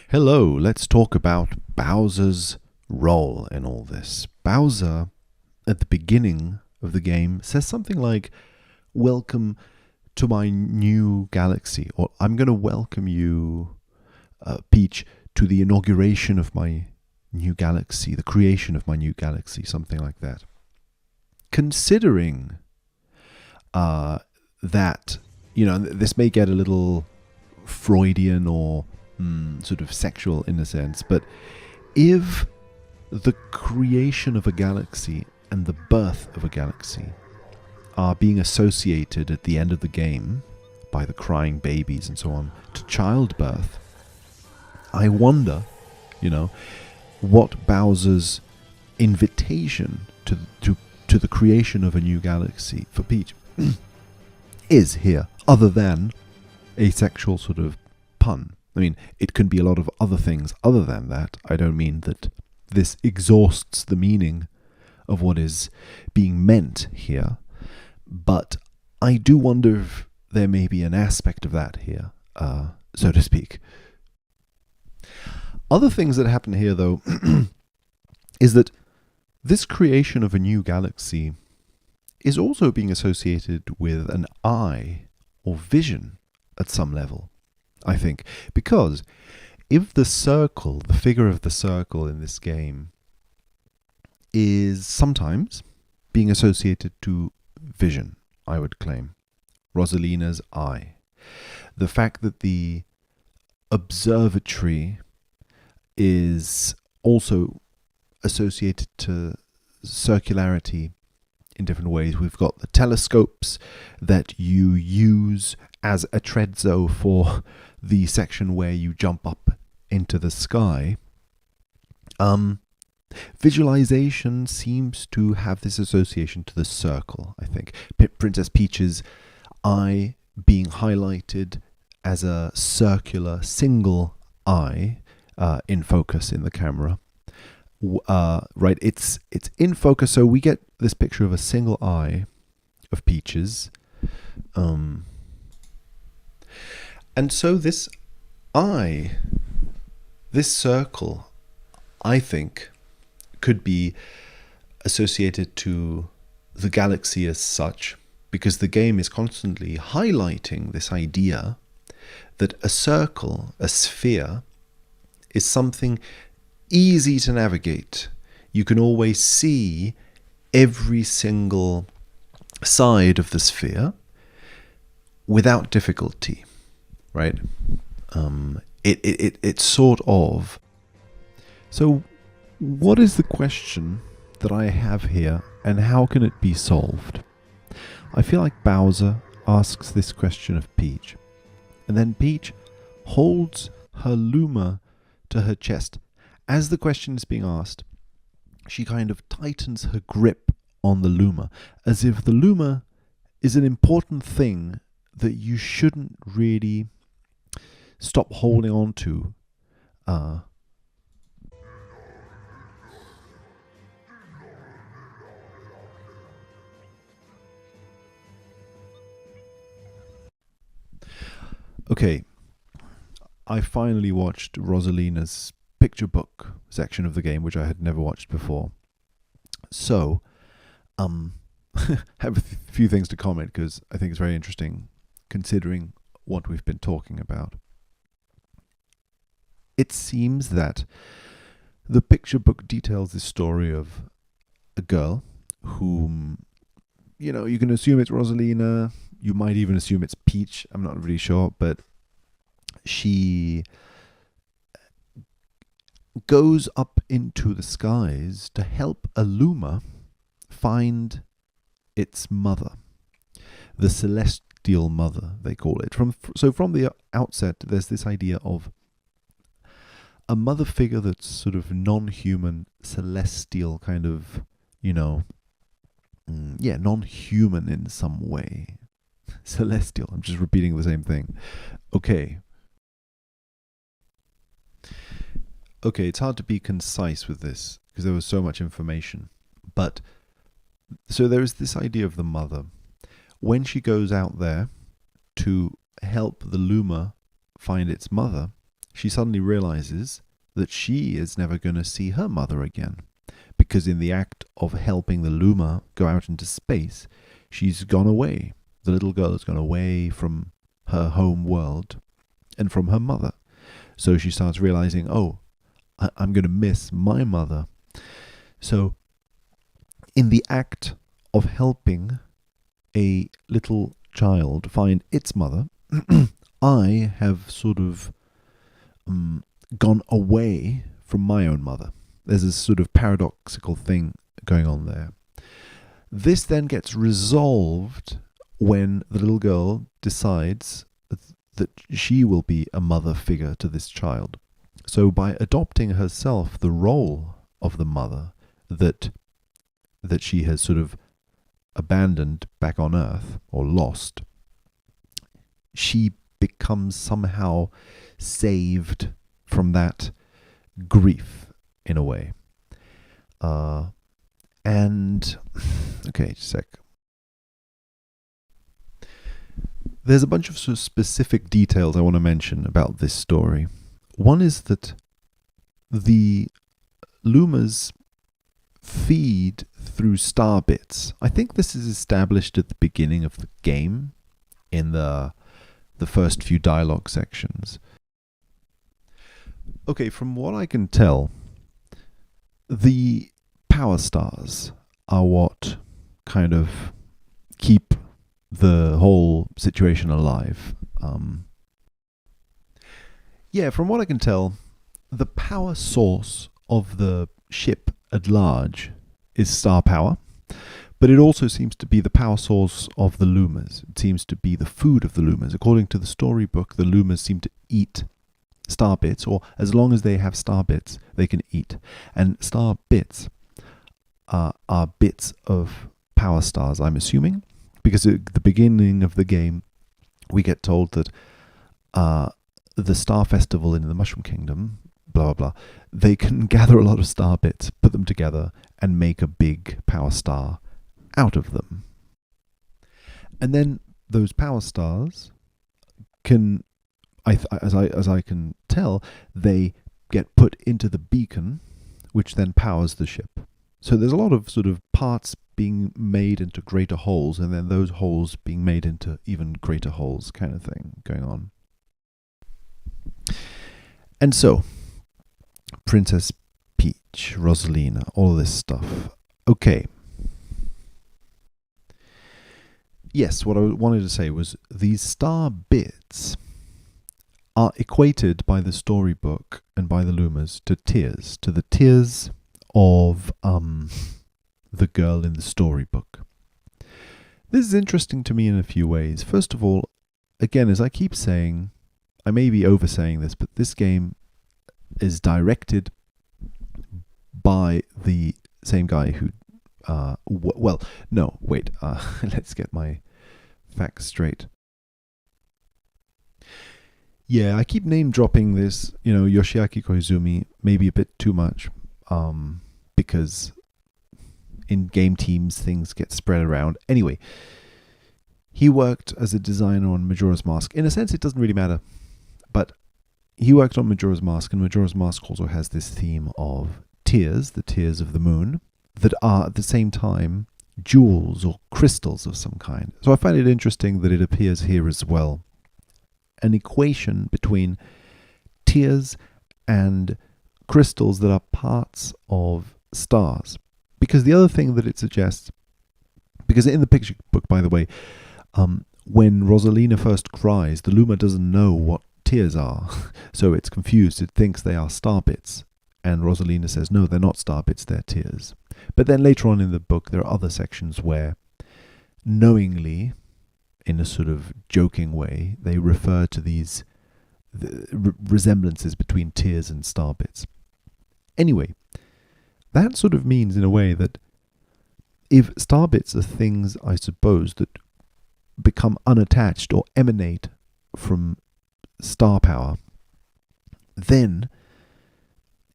Hello, let's talk about Bowser's role in all this. Bowser, at the beginning of the game, says something like, "Welcome to my new galaxy," or "I'm going to welcome you, Peach, to the inauguration of my new galaxy, the creation of my new galaxy," something like that. Considering that, this may get a little Freudian or sort of sexual in a sense, but if the creation of a galaxy and the birth of a galaxy are being associated at the end of the game by the crying babies and so on to childbirth, I wonder, what Bowser's invitation to the creation of a new galaxy for Peach is here, other than a sexual sort of pun. I mean, it can be a lot of other things other than that. I don't mean that this exhausts the meaning of what is being meant here, but I do wonder if there may be an aspect of that here, so to speak. Other things that happen here, though, is that this creation of a new galaxy is also being associated with an eye or vision at some level, I think. Because if the figure of the circle in this game, is sometimes being associated to vision, I would claim. Rosalina's eye. The fact that the observatory is also associated to circularity in different ways. We've got the telescopes that you use as a treadzo for the section where you jump up into the sky. Visualization seems to have this association to the circle, I think. Princess Peach's eye being highlighted as a circular single eye in focus in the camera. Right, it's in focus, so we get this picture of a single eye of Peach's. And so this eye, this circle, I think, could be associated to the galaxy as such, because the game is constantly highlighting this idea that a circle, a sphere, is something easy to navigate. You can always see every single side of the sphere without difficulty, right? It's sort of. So, what is the question that I have here, and how can it be solved? I feel like Bowser asks this question of Peach, and then Peach holds her Luma to her chest. As the question is being asked, she kind of tightens her grip on the Luma, as if the Luma is an important thing that you shouldn't really stop holding on to. Okay, I finally watched Rosalina's picture book section of the game, which I had never watched before. So, have a few things to comment, because I think it's very interesting considering what we've been talking about. It seems that the picture book details the story of a girl whom, you can assume it's Rosalina. You might even assume it's Peach. I'm not really sure, but she goes up into the skies to help a Luma find its mother, the celestial mother, they call it. From the outset, there's this idea of a mother figure that's sort of non-human, celestial, kind of, non-human in some way. Celestial. I'm just repeating the same thing. Okay, it's hard to be concise with this because there was so much information. But, so there is this idea of the mother. When she goes out there to help the Luma find its mother, she suddenly realizes that she is never going to see her mother again. Because in the act of helping the Luma go out into space, she's gone away. The little girl has gone away from her home world and from her mother. So she starts realizing, oh, I'm going to miss my mother. So in the act of helping a little child find its mother, I have sort of gone away from my own mother. There's this sort of paradoxical thing going on there. This then gets resolved when the little girl decides that she will be a mother figure to this child. So by adopting herself the role of the mother that she has sort of abandoned back on Earth, or lost, she becomes somehow saved from that grief in a way. And okay, just a sec. There's a bunch of sort of specific details I want to mention about this story. One is that the Lumas feed through star bits. I think this is established at the beginning of the game in the first few dialogue sections. Okay, from what I can tell, the power stars are what kind of keep the whole situation alive. From what I can tell, the power source of the ship at large is star power, but it also seems to be the power source of the Lumas. It seems to be the food of the Lumas. According to the storybook, the Lumas seem to eat star bits, or as long as they have star bits, they can eat. And star bits are bits of power stars, I'm assuming, because at the beginning of the game, we get told that the Star Festival in the Mushroom Kingdom, blah, blah, blah, they can gather a lot of star bits, put them together, and make a big power star out of them. And then those power stars can, as I can tell, they get put into the beacon, which then powers the ship. So there's a lot of sort of parts being made into greater holes, and then those holes being made into even greater holes, kind of thing going on. And so, Princess Peach, Rosalina, all of this stuff. Okay. Yes, what I wanted to say was these star bits are equated by the storybook and by the Lumas to tears, to the tears of the girl in the storybook. This is interesting to me in a few ways. First of all, again, as I keep saying, I may be oversaying this, but this game is directed by the same guy who let's get my facts straight. Yeah, I keep name dropping this, Yoshiaki Koizumi, maybe a bit too much, because in game teams things get spread around. Anyway, he worked as a designer on Majora's Mask. In a sense, it doesn't really matter, but he worked on Majora's Mask, and Majora's Mask also has this theme of tears, the tears of the moon, that are at the same time jewels or crystals of some kind. So I find it interesting that it appears here as well. An equation between tears and crystals that are parts of stars. Because the other thing that it suggests, because in the picture book, by the way, when Rosalina first cries, the Luma doesn't know what tears are, so it's confused. It thinks they are star bits, and Rosalina says, no, they're not star bits, they're tears. But then later on in the book, there are other sections where, knowingly, in a sort of joking way, they refer to these resemblances between tears and star bits. Anyway, that sort of means, in a way, that if star bits are things, I suppose, that become unattached or emanate from star power, then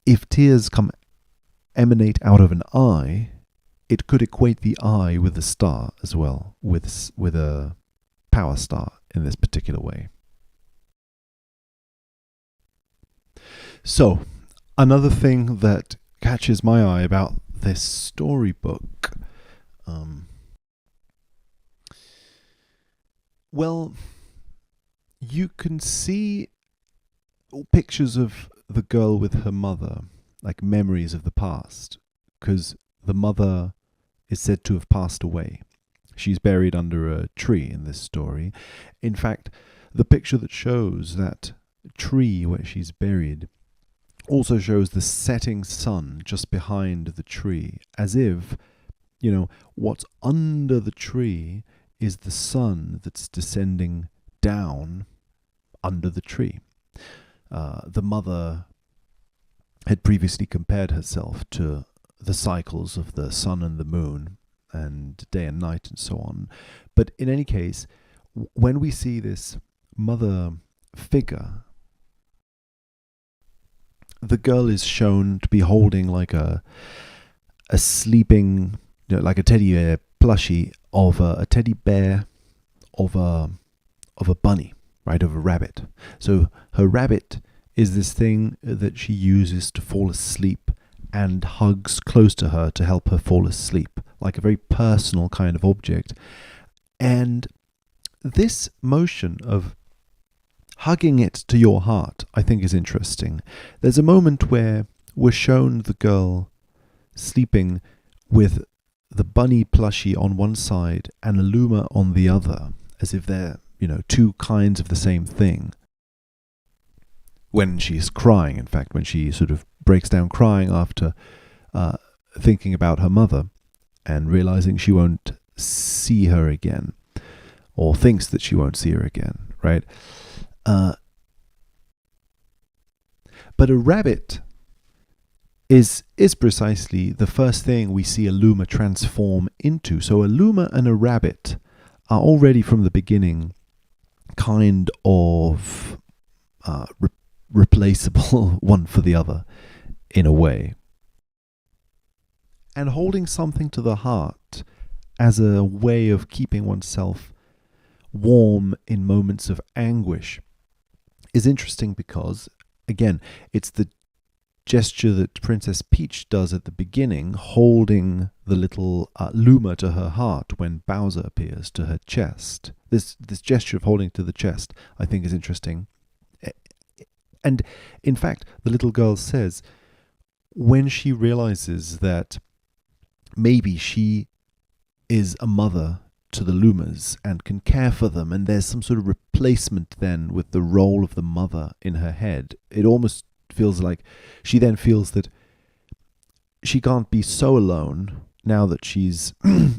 if tears emanate out of an eye, it could equate the eye with a star as well, with a power star in this particular way. So, another thing that catches my eye about this storybook, um, well, you can see pictures of the girl with her mother, like memories of the past, because the mother is said to have passed away. She's buried under a tree in this story. In fact, the picture that shows that tree where she's buried also shows the setting sun just behind the tree, as if, what's under the tree is the sun that's descending down under the tree. The mother had previously compared herself to the cycles of the sun and the moon and day and night and so on. But in any case, when we see this mother figure, the girl is shown to be holding like a sleeping, like a teddy bear plushie of a teddy bear of a bunny, right, of a rabbit. So her rabbit is this thing that she uses to fall asleep and hugs close to her to help her fall asleep, like a very personal kind of object. And this motion of hugging it to your heart, I think, is interesting. There's a moment where we're shown the girl sleeping with the bunny plushie on one side and a Luma on the other, as if they're, two kinds of the same thing. When she's crying, in fact, when she sort of breaks down crying after thinking about her mother and realizing she won't see her again, or thinks that she won't see her again, right? But a rabbit is precisely the first thing we see a Luma transform into. So a Luma and a rabbit are already from the beginning kind of replaceable one for the other in a way. And holding something to the heart as a way of keeping oneself warm in moments of anguish is interesting because, again, it's the gesture that Princess Peach does at the beginning, holding the little Luma to her heart when Bowser appears to her chest. This gesture of holding to the chest, I think, is interesting. And in fact, the little girl says, when she realizes that maybe she is a mother to the Lumas and can care for them, and there's some sort of replacement then with the role of the mother in her head, it almost feels like she then feels that she can't be so alone now that she's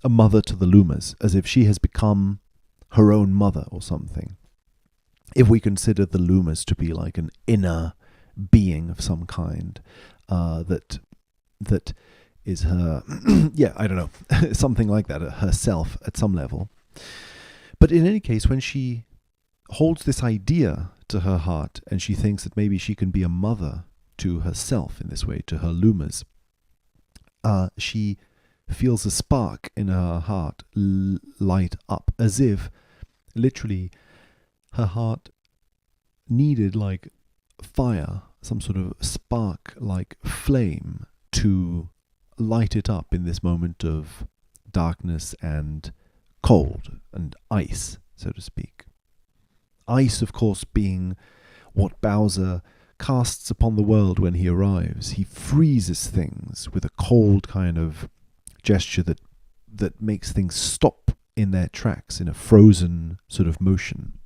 a mother to the Lumas, as if she has become her own mother or something. If we consider the Lumas to be like an inner being of some kind, that is her, I don't know, something like that, herself at some level. But in any case, when she holds this idea to her heart and she thinks that maybe she can be a mother to herself in this way, to her Lumas, she feels a spark in her heart light up, as if literally her heart needed like fire, some sort of spark like flame to light it up in this moment of darkness and cold and ice, so to speak. Ice, of course, being what Bowser casts upon the world when he arrives. He freezes things with a cold kind of gesture that makes things stop in their tracks in a frozen sort of motion.